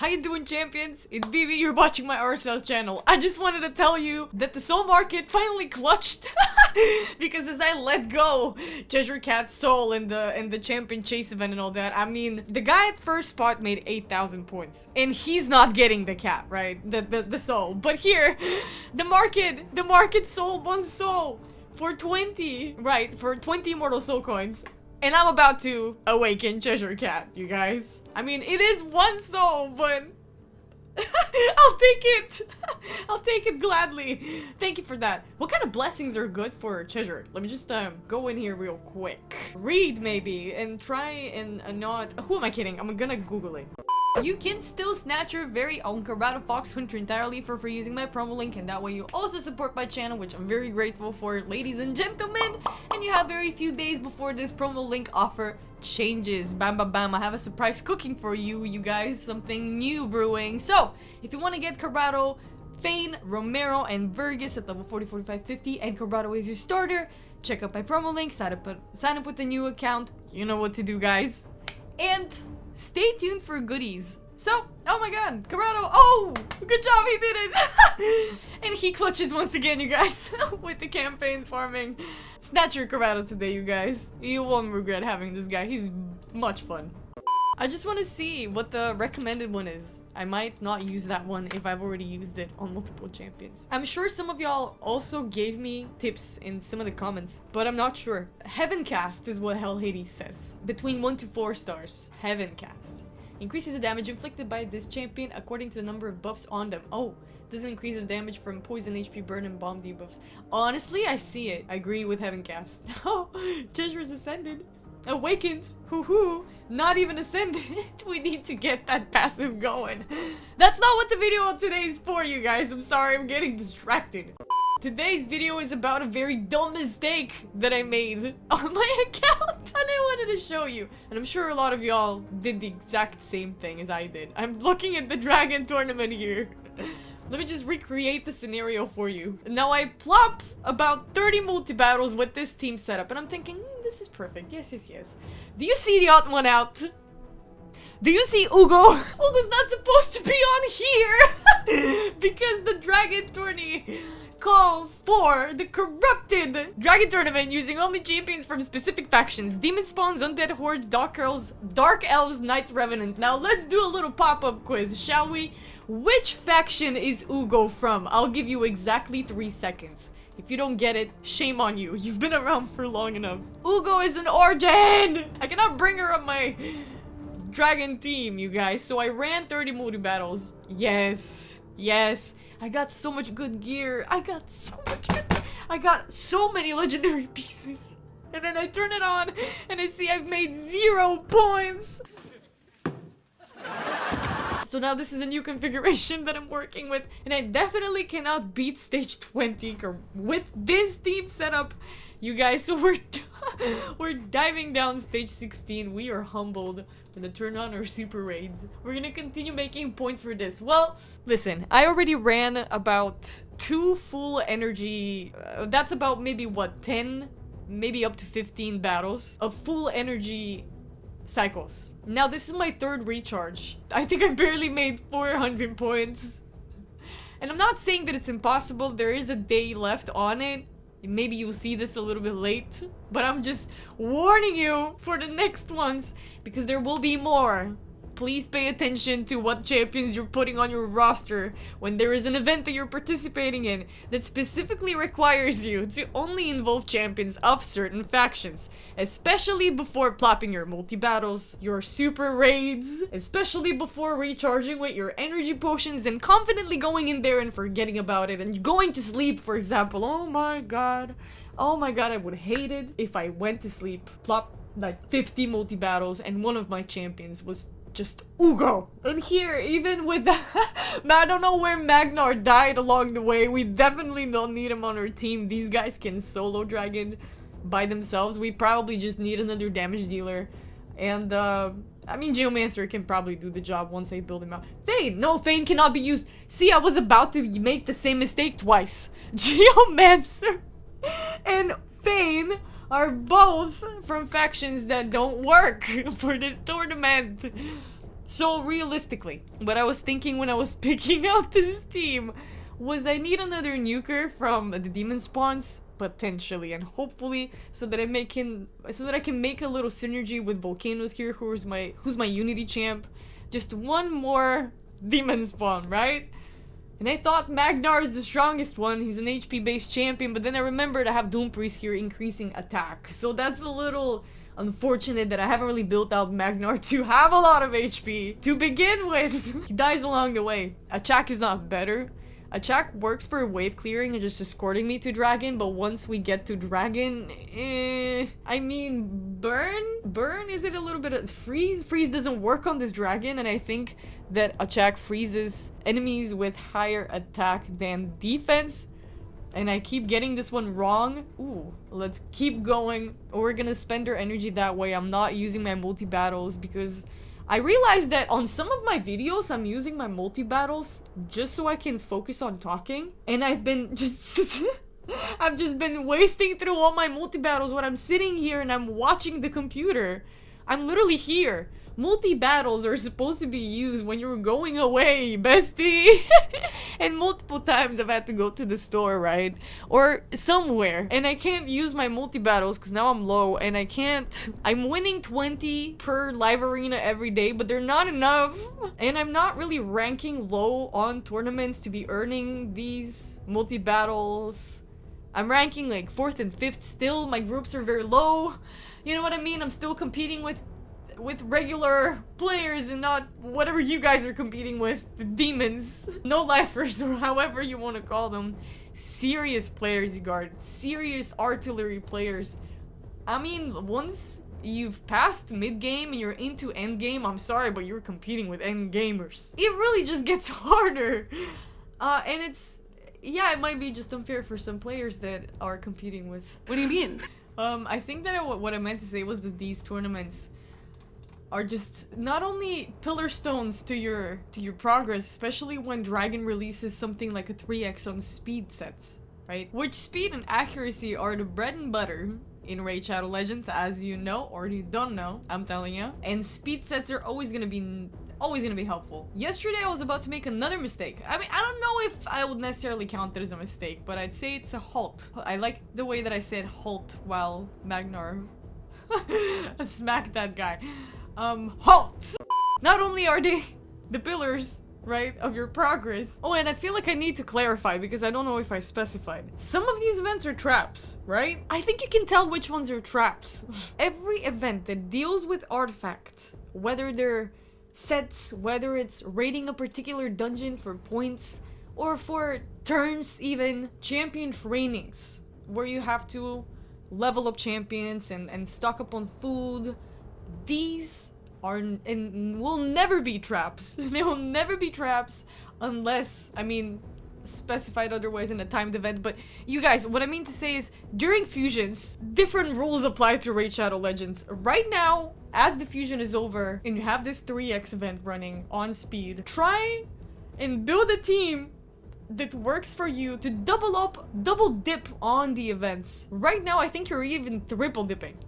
How you doing, champions? It's BB, you're watching my RSL channel. I just wanted to tell you that the soul market finally clutched. Because as I let go Treasure Cat's soul in the champion chase event and all that, I mean, the guy at first spot made 8,000 points. And he's not getting the cap, right? The soul. But here, the market sold one soul for 20, right? For 20 immortal soul coins. And I'm about to awaken Treasure Cat, you guys. I mean, it is one soul, but I'll take it. I'll take it gladly. Thank you for that. What kind of blessings are good for Treasure? Let me just go in here real quick. Read maybe and try and not. Who am I kidding? I'm gonna Google it. You can still snatch your very own Karato Fox Hunter entirely for free using my promo link, and that way you also support my channel, which I'm very grateful for, ladies and gentlemen. And you have very few days before this promo link offer changes. Bam bam bam, I have a surprise cooking for you, you guys. Something new brewing. So, if you want to get Karato, Fane, Romero, and Vergus at level 40, 45, 50, and Karato is your starter, check out my promo link, sign up with a new account. You know what to do, guys. And stay tuned for goodies. So, oh my god, Karato, oh, good job, he did it. And he clutches once again, you guys, with the campaign farming. Snatch your Karato today, you guys. You won't regret having this guy. He's much fun. I just want to see what the recommended one is. I might not use that one if I've already used it on multiple champions. I'm sure some of y'all also gave me tips in some of the comments, but I'm not sure. Heaven Cast is what Hell Hades says. Between 1 to 4 stars. Heaven Cast. Increases the damage inflicted by this champion according to the number of buffs on them. Oh, doesn't increase the damage from poison, HP, burn, and bomb debuffs. Honestly, I see it. I agree with Heaven Cast. Oh, Treasure's ascended. Awakened. Hoo-hoo. Not even ascended. We need to get that passive going. That's not what the video today is for, you guys. I'm sorry, I'm getting distracted. Today's video is about a very dumb mistake that I made on my account. And I wanted to show you. And I'm sure a lot of y'all did the exact same thing as I did. I'm looking at the dragon tournament here. Let me just recreate the scenario for you. Now I plop about 30 multi-battles with this team setup, and I'm thinking, this is perfect. Yes, yes, yes. Do you see the odd one out? Do you see Ugo? Ugo's not supposed to be on here because the dragon tourney calls for the corrupted dragon tournament using only champions from specific factions: demon spawns, undead hordes, dark elves, knights, revenant. Now let's do a little pop-up quiz, shall we? Which faction is Ugo from? I'll give you exactly 3 seconds. If you don't get it, shame on you. You've been around for long enough. Ugo is an Origin! I cannot bring her on my dragon team, you guys. So I ran 30 multi-battles. Yes. Yes. I got so much good gear. I got so many legendary pieces. And then I turn it on and I see I've made 0 points. So now this is the new configuration that I'm working with, and I definitely cannot beat stage 20 with this team setup, you guys. So we're diving down stage 16. We are humbled when to turn on our super raids. We're gonna continue making points for this. Well, listen, I already ran about 2 full energy, that's about maybe what, 10, maybe up to 15 battles of full energy cycles. Now this is my 3rd recharge. I think I barely made 400 points. And I'm not saying that it's impossible. There is a day left on it. Maybe you'll see this a little bit late, but I'm just warning you for the next ones because there will be more. Please pay attention to what champions you're putting on your roster when there is an event that you're participating in that specifically requires you to only involve champions of certain factions, especially before plopping your multi-battles, your super raids, especially before recharging with your energy potions and confidently going in there and forgetting about it and going to sleep, for example. Oh my god, I would hate it if I went to sleep, plopped like 50 multi-battles, and one of my champions was just Ugo. And here, even with that, I don't know where Magnar died along the way. We definitely don't need him on our team. These guys can solo dragon by themselves. We probably just need another damage dealer. And, I mean, Geomancer can probably do the job once they build him out. Fane! No, Fane cannot be used. See, I was about to make the same mistake twice. Geomancer and Fane are both from factions that don't work for this tournament. So realistically, what I was thinking when I was picking out this team was I need another nuker from the demon spawns, potentially and hopefully, so that I can make a little synergy with Volcanoes here, who's my Unity champ. Just one more demon spawn, right? And I thought Magnar is the strongest one. He's an HP based champion, but then I remembered I have Doom Priest here increasing attack. So that's a little unfortunate that I haven't really built out Magnar to have a lot of HP to begin with. He dies along the way. Achak is not better. Achak works for wave clearing and just escorting me to Dragon, but once we get to Dragon, I mean, Burn, is it a little bit of Freeze? Freeze doesn't work on this Dragon, and I think that Achak freezes enemies with higher attack than defense. And I keep getting this one wrong. Ooh, let's keep going. We're gonna spend our energy that way. I'm not using my multi-battles because I realized that on some of my videos, I'm using my multi-battles just so I can focus on talking. And I've been just... I've just been wasting through all my multi-battles when I'm sitting here and I'm watching the computer. I'm literally here. Multi-battles are supposed to be used when you're going away, bestie. And multiple times I've had to go to the store, right? Or somewhere. And I can't use my multi-battles because now I'm low and I can't... I'm winning 20 per live arena every day, but they're not enough. And I'm not really ranking low on tournaments to be earning these multi-battles. I'm ranking like 4th and 5th still. My groups are very low. You know what I mean? I'm still competing with regular players and not whatever you guys are competing with, the demons, no lifers, or however you want to call them. Serious players you guard, serious artillery players. I mean, once you've passed mid-game and you're into end-game, I'm sorry, but you're competing with end-gamers. It really just gets harder. And it's, yeah, it might be just unfair for some players that are competing with. What do you mean? I think that what I meant to say was that these tournaments are just not only pillar stones to your progress, especially when Dragon releases something like a 3x on speed sets, right? Which speed and accuracy are the bread and butter in Raid Shadow Legends, as you know, or you don't know, I'm telling you. And speed sets are always gonna be helpful. Yesterday I was about to make another mistake. I mean, I don't know if I would necessarily count it as a mistake, but I'd say it's a halt. I like the way that I said halt while Magnar smacked that guy. Halt! Not only are they the pillars, right, of your progress. Oh, and I feel like I need to clarify because I don't know if I specified. Some of these events are traps, right? I think you can tell which ones are traps. Every event that deals with artifacts, whether they're sets, whether it's raiding a particular dungeon for points, or for turns even, champion trainings, where you have to level up champions and stock up on food. These are and will never be traps. They will never be traps unless, I mean, specified otherwise in a timed event. But you guys, what I mean to say is, during fusions, different rules apply to Raid Shadow Legends. Right now, as the fusion is over and you have this 3x event running on speed, try and build a team that works for you to double dip on the events. Right now, I think you're even triple dipping.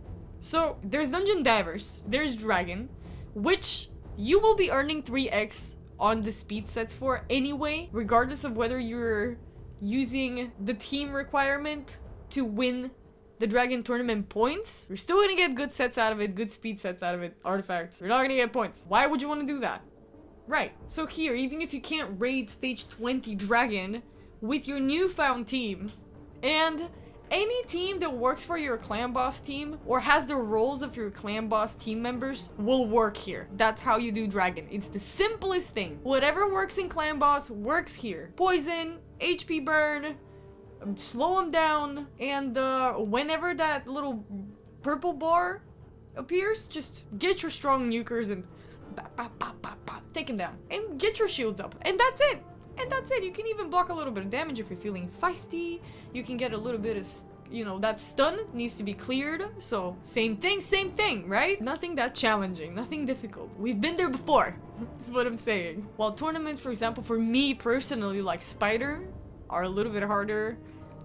So, there's Dungeon Divers, there's Dragon, which you will be earning 3x on the speed sets for anyway, regardless of whether you're using the team requirement to win the Dragon tournament points. You're still gonna get good sets out of it, good speed sets out of it, artifacts. You're not gonna get points. Why would you want to do that? Right. So here, even if you can't raid stage 20 Dragon with your newfound team, and any team that works for your clan boss team or has the roles of your clan boss team members will work here. That's how you do Dragon. It's the simplest thing. Whatever works in clan boss works here. Poison, HP burn, slow them down, and whenever that little purple bar appears, just get your strong nukers and take them down. And get your shields up. And that's it. And that's it. You can even block a little bit of damage if you're feeling feisty. You can get a little bit of, you know, that stun needs to be cleared. So, same thing, right? Nothing that challenging, nothing difficult. We've been there before. That's what I'm saying. While tournaments, for example, for me personally, like Spider, are a little bit harder.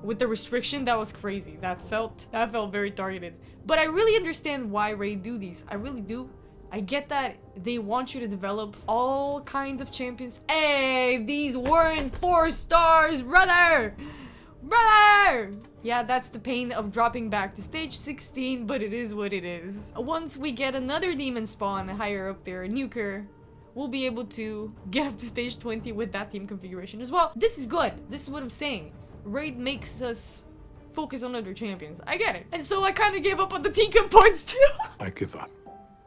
With the restriction, that was crazy. That felt very targeted. But I really understand why Raid do these. I really do. I get that they want you to develop all kinds of champions. Hey, these weren't 4 stars, brother! Brother! Yeah, that's the pain of dropping back to stage 16, but it is what it is. Once we get another demon spawn higher up there, Nuker, we'll be able to get up to stage 20 with that team configuration as well. This is good. This is what I'm saying. Raid makes us focus on other champions. I get it. And so I kind of gave up on the teacup points too. I give up.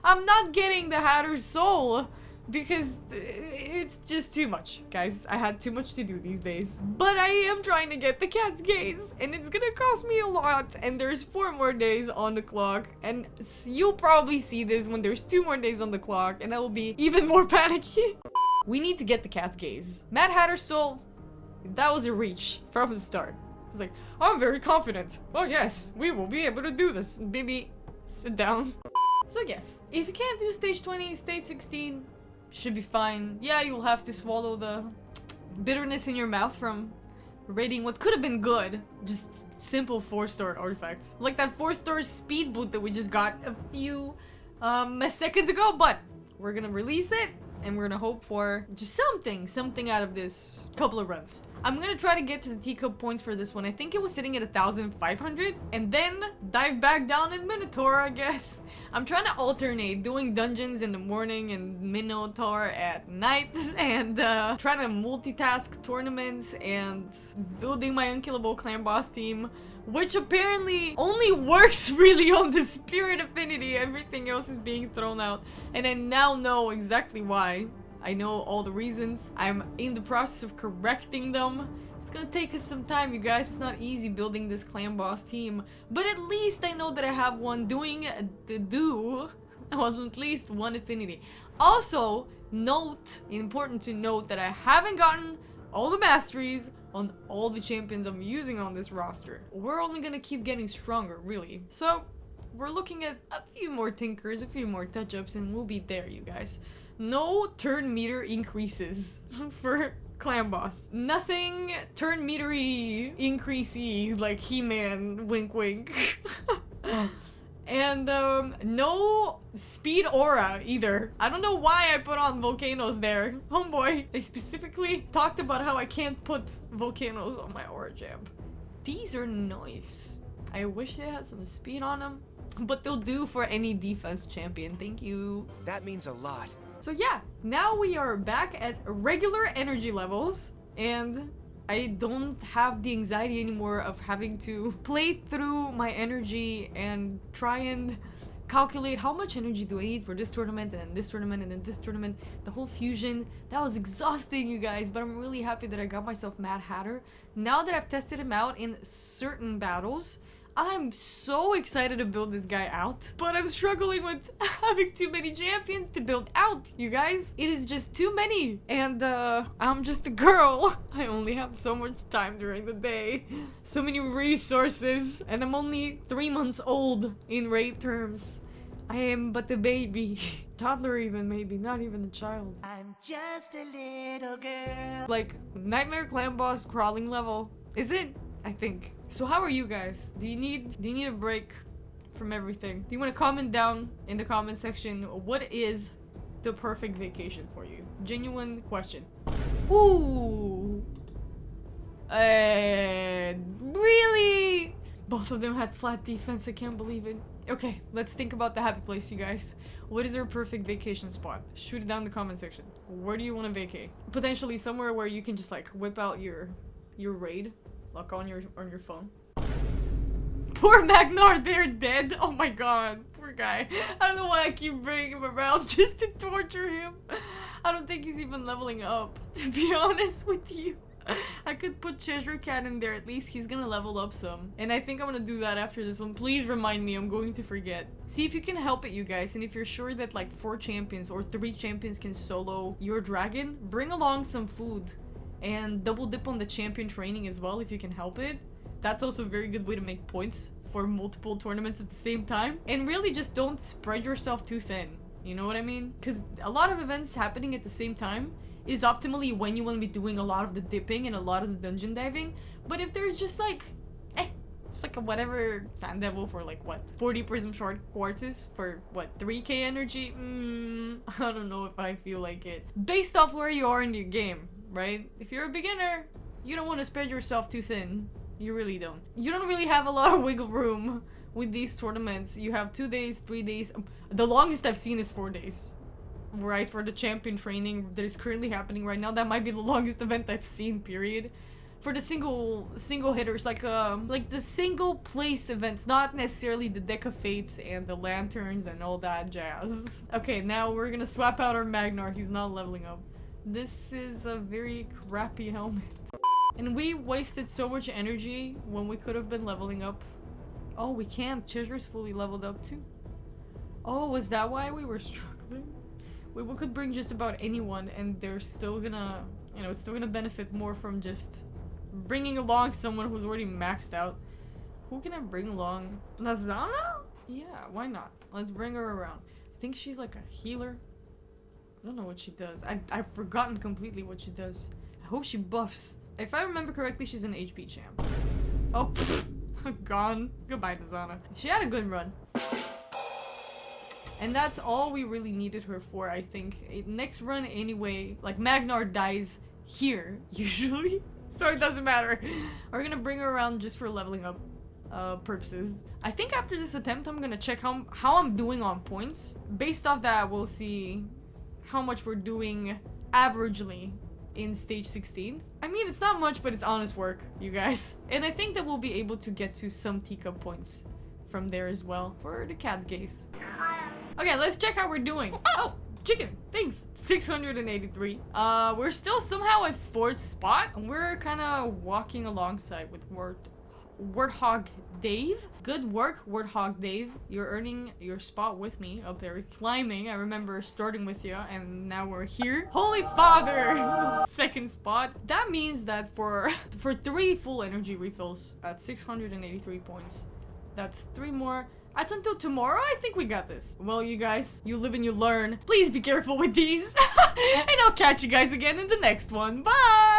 I'm not getting the Hatter's Soul because it's just too much, guys. I had too much to do these days. But I am trying to get the Cat's Gaze, and it's gonna cost me a lot, and there's 4 more days on the clock, and you'll probably see this when there's 2 more days on the clock, and I will be even more panicky. We need to get the Cat's Gaze. Mad Hatter's Soul, that was a reach from the start. It's like, I'm very confident. Oh yes, we will be able to do this. Baby, sit down. So yes, if you can't do stage 20, stage 16 should be fine. Yeah, you'll have to swallow the bitterness in your mouth from raiding what could have been good. Just simple 4-star artifacts. Like that 4-star speed boot that we just got a few seconds ago, but we're gonna release it and we're gonna hope for just something out of this couple of runs. I'm gonna try to get to the teacup points for this one. I think it was sitting at 1,500 and then dive back down in Minotaur, I guess. I'm trying to alternate doing dungeons in the morning and Minotaur at night and trying to multitask tournaments and building my unkillable clan boss team, which apparently only works really on the spirit affinity. Everything else is being thrown out, and I now know exactly why. I know all the reasons. I'm in the process of correcting them. It's gonna take us some time, you guys. It's not easy building this clan boss team, but at least I know that I have one doing the do on at least one affinity. Also, important to note that I haven't gotten all the masteries on all the champions I'm using on this roster. We're only gonna keep getting stronger, really. So, we're looking at a few more tinkers, a few more touch-ups, and we'll be there, you guys. No turn meter increases for clan boss. Nothing turn metery increasey like He-Man, wink wink. And no speed aura either. I don't know why I put on volcanoes there. Homeboy, they specifically talked about how I can't put volcanoes on my aura jam. These are nice. I wish they had some speed on them, but they'll do for any defense champion. Thank you. That means a lot. So yeah, now we are back at regular energy levels, and I don't have the anxiety anymore of having to play through my energy and try and calculate how much energy do I need for this tournament and then this tournament and then this tournament. The whole fusion, that was exhausting, you guys, but I'm really happy that I got myself Mad Hatter. Now that I've tested him out in certain battles, I'm so excited to build this guy out, but I'm struggling with having too many champions to build out, you guys. It is just too many, and I'm just a girl. I only have so much time during the day, so many resources, and I'm only 3 months old in raid terms. I am but a baby. Toddler even, maybe, not even a child. I'm just a little girl. Like, Nightmare Clan Boss crawling level. Is it? I think. So how are you guys? Do you need a break from everything? Do you want to comment down in the comment section what is the perfect vacation for you? Genuine question. Ooh. Really? Both of them had flat defense. I can't believe it. Okay, let's think about the happy place, you guys. What is their perfect vacation spot? Shoot it down in the comment section. Where do you want to vacate? Potentially somewhere where you can just like whip out your raid. Look on your phone. Poor Magnar, they're dead. Oh my god, poor guy. I don't know why I keep bringing him around just to torture him. I don't think he's even leveling up, to be honest with you. I could put Cheshire Cat in there, at least he's gonna level up some. And I think I'm gonna do that after this one. Please remind me, I'm going to forget. See if you can help it, you guys, and if you're sure that like 4 champions or 3 champions can solo your dragon, bring along some food. And double dip on the champion training as well if you can help it. That's also a very good way to make points for multiple tournaments at the same time. And really just don't spread yourself too thin. You know what I mean? Because a lot of events happening at the same time is optimally when you want to be doing a lot of the dipping and a lot of the dungeon diving. But if there's just like It's like a whatever Sand Devil for like what? 40 Prism Shard Quartzes for what? 3k energy? I don't know if I feel like it. Based off where you are in your game, right? If you're a beginner, you don't want to spread yourself too thin. You really don't. You don't really have a lot of wiggle room with these tournaments. You have 2 days, 3 days. The longest I've seen is 4 days. Right, for the champion training that is currently happening right now. That might be the longest event I've seen, period. For the single hitters, like the single place events, not necessarily the Deck of Fates and the Lanterns and all that jazz. Okay, now we're gonna swap out our Magnar. He's not leveling up. This is a very crappy helmet. And we wasted so much energy when we could have been leveling up. Oh, we can't. Cheshre's fully leveled up too. Oh, was that why we were struggling? We could bring just about anyone and they're still gonna, you know, it's still gonna benefit more from just bringing along someone who's already maxed out. Who can I bring along? Nazana? Yeah, why not? Let's bring her around. I think she's like a healer. I don't know what she does. I've forgotten completely what she does. I hope she buffs. If I remember correctly, she's an HP champ. Oh, gone. Goodbye, Nazana. She had a good run. And that's all we really needed her for, I think. Next run anyway, like Magnar dies here, usually. So it doesn't matter. We're gonna bring her around just for leveling up purposes. I think after this attempt, I'm gonna check how I'm doing on points. Based off that, we'll see how much we're doing averagely in stage 16. I mean, it's not much, but it's honest work, you guys. And I think that we'll be able to get to some teacup points from there as well for the cat's gaze. Okay, let's check how we're doing. Oh, chicken, thanks. 683. We're still somehow at 4th spot. And we're kind of walking alongside with Warthog Dave. Good work, Warthog Dave. You're earning your spot with me up there, climbing. I remember starting with you, and now we're here. Holy Father! 2nd spot. That means that for 3 full energy refills at 683 points, that's 3 more. That's until tomorrow. I think we got this. Well, you guys, you live and you learn. Please be careful with these. And I'll catch you guys again in the next one. Bye!